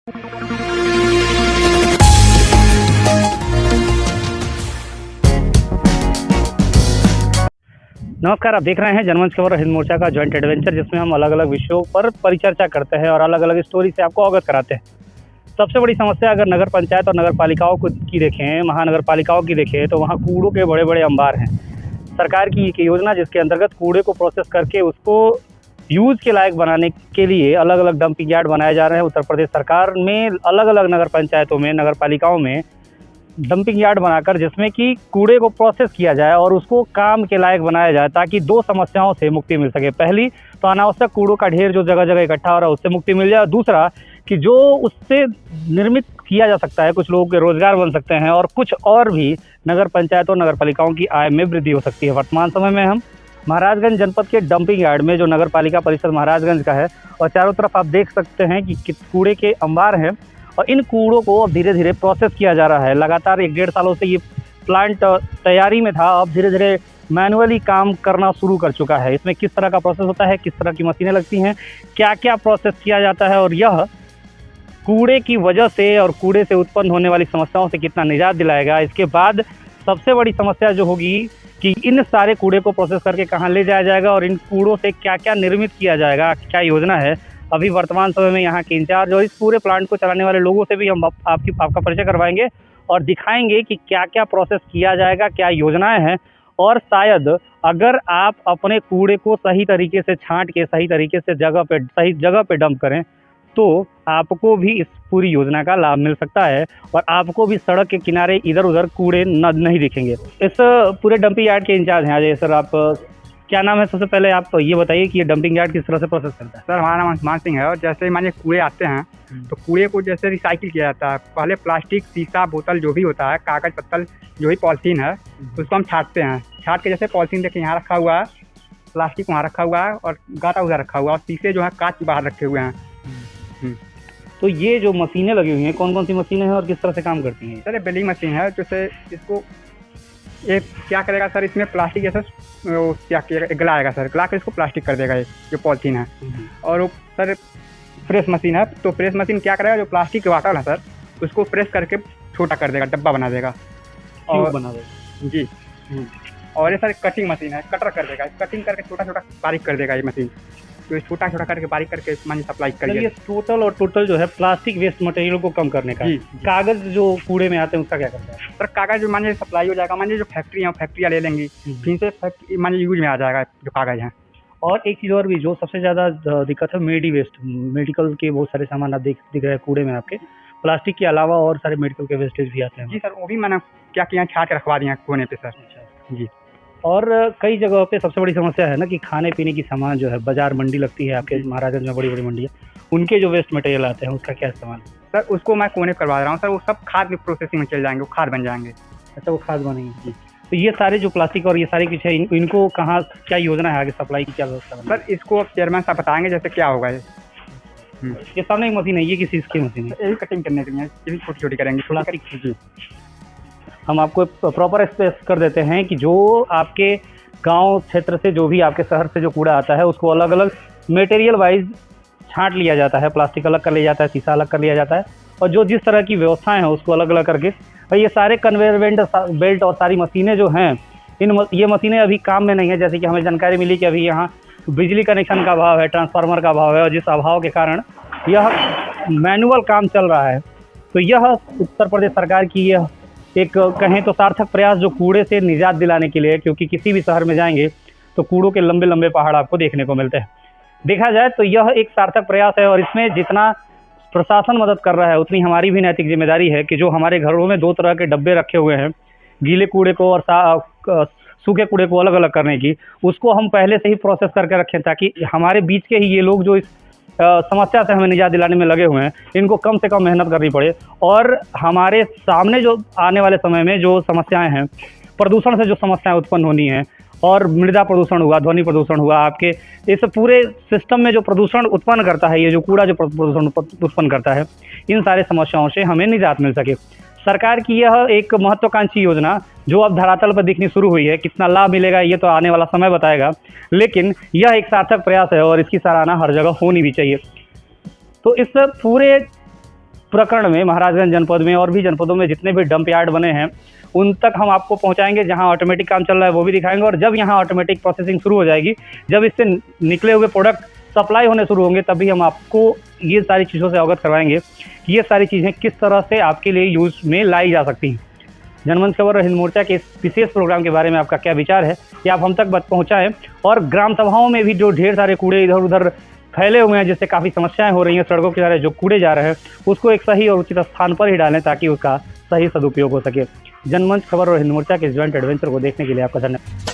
नमस्कार, आप देख रहे हैं जनमंच खबर हिंद मोर्चा का जॉइंट एडवेंचर, जिसमें हम अलग अलग विषयों पर परिचर्चा करते हैं और अलग अलग स्टोरी से आपको अवगत कराते हैं। सबसे बड़ी समस्या अगर नगर पंचायत और नगर पालिकाओं की देखें, महानगर पालिकाओं की देखें, तो वहाँ कूड़ों के बड़े बड़े अंबार हैं। सरकार की एक योजना जिसके अंतर्गत कूड़े को प्रोसेस करके उसको यूज़ के लायक बनाने के लिए अलग अलग डंपिंग यार्ड बनाए जा रहे हैं। उत्तर प्रदेश सरकार में अलग अलग नगर पंचायतों में, नगर पालिकाओं में डंपिंग यार्ड बनाकर जिसमें कि कूड़े को प्रोसेस किया जाए और उसको काम के लायक बनाया जाए, ताकि दो समस्याओं से मुक्ति मिल सके। पहली तो अनावश्यक कूड़ों का ढेर जो जगह जगह इकट्ठा हो रहा है उससे मुक्ति मिल जाए। दूसरा कि जो उससे निर्मित किया जा सकता है, कुछ लोगों के रोजगार बन सकते हैं और कुछ और भी नगर पंचायतों नगर पालिकाओं की आय में वृद्धि हो सकती है। वर्तमान समय में हम महाराजगंज जनपद के डंपिंग यार्ड में, जो नगर पालिका परिषद महाराजगंज का है, और चारों तरफ आप देख सकते हैं कि कूड़े के अंबार हैं और इन कूड़ों को अब धीरे धीरे प्रोसेस किया जा रहा है। लगातार 1-1.5 सालों से ये प्लांट तैयारी में था, अब धीरे धीरे मैनुअली काम करना शुरू कर चुका है। इसमें किस तरह का प्रोसेस होता है, किस तरह की मशीनें लगती हैं, क्या क्या प्रोसेस किया जाता है और यह कूड़े की वजह से और कूड़े से उत्पन्न होने वाली समस्याओं से कितना निजात दिलाएगा। इसके बाद सबसे बड़ी समस्या जो होगी कि इन सारे कूड़े को प्रोसेस करके कहाँ ले जाया जाएगा और इन कूड़ों से क्या क्या निर्मित किया जाएगा, क्या योजना है। अभी वर्तमान समय में यहाँ के इंचार्ज और इस पूरे प्लांट को चलाने वाले लोगों से भी हम आपका परिचय करवाएंगे और दिखाएंगे कि क्या क्या प्रोसेस किया जाएगा, क्या योजनाएं हैं। और शायद अगर आप अपने कूड़े को सही तरीके से छांट के सही तरीके से सही जगह पे डंप करें तो आपको भी इस पूरी योजना का लाभ मिल सकता है और आपको भी सड़क के किनारे इधर उधर कूड़े नहीं दिखेंगे। इस पूरे डंपिंग यार्ड के इंचार्ज हैं। अजय सर, आप क्या नाम है? सबसे पहले आप ये बताइए कि ये डंपिंग यार्ड किस तरह से प्रोसेस करता है। सर, हमारा नाम मान सिंह है और जैसे मानिए कूड़े आते हैं तो कूड़े को जैसे रिसाइकिल किया जाता है। पहले प्लास्टिक, शीशा, बोतल जो भी होता है, कागज़ पत्तल जो भी पॉलिथीन है, उसको हम छांटते हैं। छांट के जैसे पॉलिथीन देखिए यहाँ रखा हुआ है, प्लास्टिक वहाँ रखा हुआ है और गाता उधर रखा हुआ है और शीशे जो है कांच बाहर रखे हुए हैं। तो ये जो मशीनें लगी हुई हैं, कौन कौन सी मशीनें हैं और किस तरह से काम करती हैं? सर, ये बेलिंग मशीन है। जैसे इसको ये क्या करेगा सर, इसमें प्लास्टिक जैसे क्या गलाएगा सर, गला कर इसको प्लास्टिक कर देगा ये जो पॉलिथीन है। और वो सर प्रेस मशीन है, तो प्रेस मशीन क्या करेगा, जो प्लास्टिक के वाटर है सर उसको प्रेस करके छोटा कर देगा, डब्बा बना देगा और बना देगा जी। और ये सर कटिंग मशीन है, कटर कर देगा, कटिंग करके छोटा छोटा बारीक कर देगा ये मशीन। तो छोटा छोटा करके बारीक करके मानी सप्लाई करिए। टोटल जो है प्लास्टिक वेस्ट मटेरियल को कम करने का। कागज जो कूड़े में आते हैं उसका क्या करता है? सर, कागज जो मानिए सप्लाई हो जाएगा, मानिए जो फैक्ट्री है फैक्ट्रियाँ ले लेंगी, फिर से फैक्ट्री मानिए यूज में आ जाएगा जो कागज है। और एक चीज़ और भी जो सबसे ज़्यादा दिक्कत है, मेडिकल के बहुत सारे सामान आप दिख रहे हैं कूड़े में आपके। प्लास्टिक के अलावा और सारे मेडिकल के वेस्टेज भी आते हैं। जी सर, वो भी मैंने क्या किया, छाट के रखवा दिया कोने पे सर। जी। और कई जगहों पे सबसे बड़ी समस्या है ना कि खाने पीने की सामान जो है, बाजार मंडी लगती है आपके महाराजगंज में, बड़ी बड़ी मंडी है, उनके जो वेस्ट मटेरियल आते हैं उसका क्या इस्तेमाल है? सर, उसको मैं कोने करवा रहा हूँ सर, वो सब खाद की प्रोसेसिंग में चल जाएंगे, वो खाद बन जाएंगे। अच्छा, वो खाद बनेंगे जी। तो ये सारे जो प्लास्टिक और ये सारी कुछ है, इनको कहाँ क्या योजना है आगे सप्लाई की, क्या व्यवस्था है? सर, इसको अब चेयरमैन साहब बताएंगे जैसे क्या होगा। ये सामने एक मशीन है, ये किस चीज़ की मशीन है? यही कटिंग करने के लिए, ये भी छोटी छोटी करेंगे प्लास्टिक जी। हम आपको प्रॉपर एक्सप्रेस कर देते हैं कि जो आपके गांव क्षेत्र से, जो भी आपके शहर से जो कूड़ा आता है उसको अलग अलग मटेरियल वाइज छांट लिया जाता है। प्लास्टिक अलग कर लिया जाता है, शीशा अलग कर लिया जाता है और जो जिस तरह की व्यवस्थाएं हैं उसको अलग अलग करके, और ये सारे कन्वेयर बेल्ट और सारी मशीनें जो हैं, ये मशीनें अभी काम में नहीं है। जैसे कि हमें जानकारी मिली कि अभी यहाँ बिजली कनेक्शन का अभाव है, ट्रांसफार्मर का अभाव है और जिस अभाव के कारण यह मैनुअल काम चल रहा है। तो यह उत्तर प्रदेश सरकार की यह एक कहें तो सार्थक प्रयास जो कूड़े से निजात दिलाने के लिए, क्योंकि किसी भी शहर में जाएंगे तो कूड़ों के लंबे लंबे पहाड़ आपको देखने को मिलते हैं। देखा जाए तो यह एक सार्थक प्रयास है और इसमें जितना प्रशासन मदद कर रहा है उतनी हमारी भी नैतिक जिम्मेदारी है कि जो हमारे घरों में 2 तरह के डब्बे रखे हुए हैं, गीले कूड़े को और सूखे कूड़े को अलग अलग करने की, उसको हम पहले से ही प्रोसेस करके रखें ताकि हमारे बीच के ही ये लोग जो इस समस्या से हमें निजात दिलाने में लगे हुए हैं, इनको कम से कम मेहनत करनी पड़े। और हमारे सामने जो आने वाले समय में जो समस्याएं हैं, प्रदूषण से जो समस्याएं उत्पन्न होनी हैं, और मृदा प्रदूषण हुआ, ध्वनि प्रदूषण हुआ, आपके इस पूरे सिस्टम में जो प्रदूषण उत्पन्न करता है, ये जो कूड़ा जो प्रदूषण उत्पन्न करता है, इन सारे समस्याओं से हमें निजात मिल सके। सरकार की यह एक महत्वाकांक्षी योजना जो अब धरातल पर दिखनी शुरू हुई है, कितना लाभ मिलेगा ये तो आने वाला समय बताएगा, लेकिन यह एक सार्थक प्रयास है और इसकी सराहना हर जगह होनी भी चाहिए। तो इस पूरे प्रकरण में महाराजगंज जनपद में और भी जनपदों में जितने भी डंप यार्ड बने हैं उन तक हम आपको पहुंचाएंगे। जहां ऑटोमेटिक काम चल रहा है वो भी दिखाएंगे, और जब यहां ऑटोमेटिक प्रोसेसिंग शुरू हो जाएगी, जब इससे निकले हुए प्रोडक्ट सप्लाई होने शुरू होंगे, तभी हम आपको ये सारी चीज़ों से अवगत करवाएंगे कि ये सारी चीज़ें किस तरह से आपके लिए यूज़ में लाई जा सकती हैं। जनमंच खबर और हिंद मोर्चा के इस विशेष प्रोग्राम के बारे में आपका क्या विचार है, ये आप हम तक पहुँचाएँ। और ग्राम सभाओं में भी जो ढेर सारे कूड़े इधर उधर फैले हुए हैं, जिससे काफ़ी समस्याएं हो रही हैं, सड़कों के किनारे जो कूड़े जा रहे हैं उसको एक सही और उचित स्थान पर ही डालें ताकि उसका सही सदुपयोग हो सके। जनमंच खबर और हिंद मोर्चा के इस ज्वाइंट एडवेंचर को देखने के लिए आपका धन्यवाद।